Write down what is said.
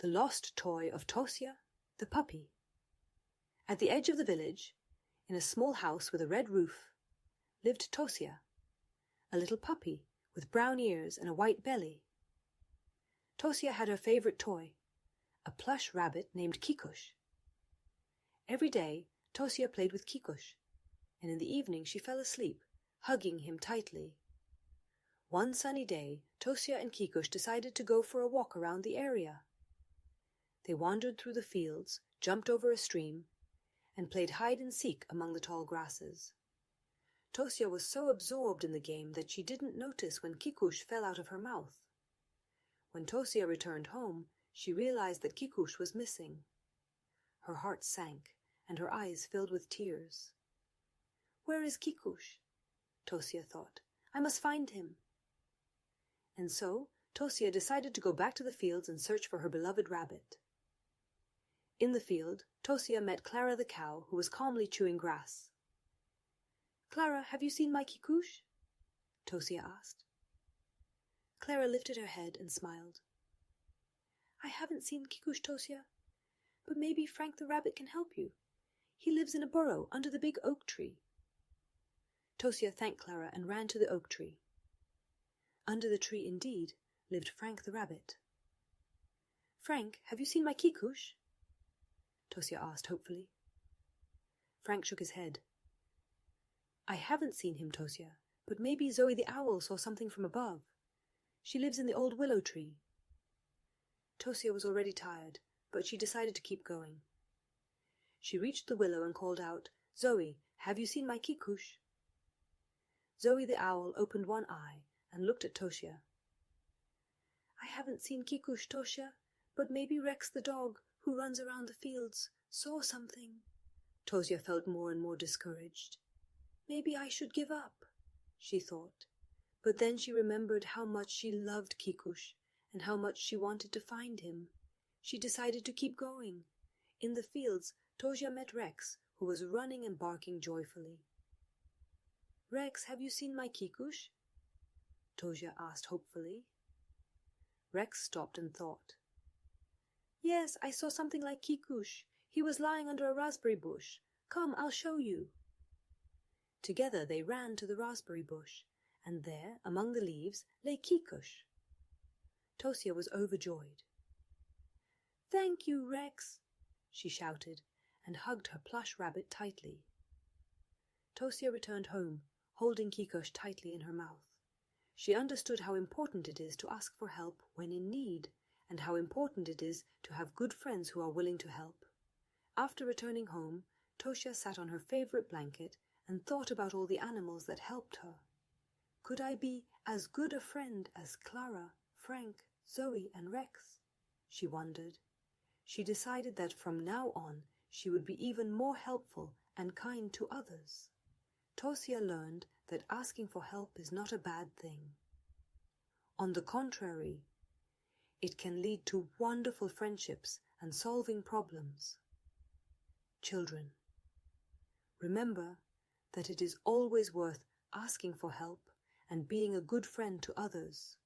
The Lost Toy of Tosia, the Puppy. At the edge of the village, in a small house with a red roof, lived Tosia, a little puppy with brown ears and a white belly. Tosia had her favourite toy, a plush rabbit named Kicuś. Every day Tosia played with Kicuś, and in the evening she fell asleep, hugging him tightly. One sunny day Tosia and Kicuś decided to go for a walk around the area. They wandered through the fields, jumped over a stream, and played hide-and-seek among the tall grasses. Tosia was so absorbed in the game that she didn't notice when Kicuś fell out of her mouth. When Tosia returned home, she realized that Kicuś was missing. Her heart sank, and her eyes filled with tears. "Where is Kicuś?" Tosia thought. "I must find him." And so Tosia decided to go back to the fields and search for her beloved rabbit. In the field, Tosia met Clara the cow, who was calmly chewing grass. "Clara, have you seen my Kicuś?" Tosia asked. Clara lifted her head and smiled. "I haven't seen Kicuś, Tosia, but maybe Frank the rabbit can help you. He lives in a burrow under the big oak tree." Tosia thanked Clara and ran to the oak tree. Under the tree, indeed, lived Frank the rabbit. "Frank, have you seen my Kicuś?" Tosia asked hopefully. Frank shook his head. "I haven't seen him, Tosia, but maybe Zoe the owl saw something from above. She lives in the old willow tree." Tosia was already tired, but she decided to keep going. She reached the willow and called out, "Zoe, have you seen my Kicuś?" Zoe the owl opened one eye and looked at Tosia. "I haven't seen Kicuś, Tosia, but maybe Rex the dog, who runs around the fields, saw something." Tosia felt more and more discouraged. "Maybe I should give up," she thought. But then she remembered how much she loved Kicuś and how much she wanted to find him. She decided to keep going. In the fields, Tosia met Rex, who was running and barking joyfully. "Rex, have you seen my Kicuś?" Tosia asked hopefully. Rex stopped and thought. "Yes, I saw something like Kicuś. He was lying under a raspberry bush. Come, I'll show you." Together they ran to the raspberry bush, and there, among the leaves, lay Kicuś. Tosia was overjoyed. "Thank you, Rex," she shouted, and hugged her plush rabbit tightly. Tosia returned home, holding Kicuś tightly in her mouth. She understood how important it is to ask for help when in need, and how important it is to have good friends who are willing to help. After returning home, Tosia sat on her favourite blanket and thought about all the animals that helped her. Could I be as good a friend as Clara, Frank, Zoe and Rex? She wondered. She decided that from now on she would be even more helpful and kind to others. Tosia learned that asking for help is not a bad thing. On the contrary, it can lead to wonderful friendships and solving problems. Children, remember that it is always worth asking for help and being a good friend to others.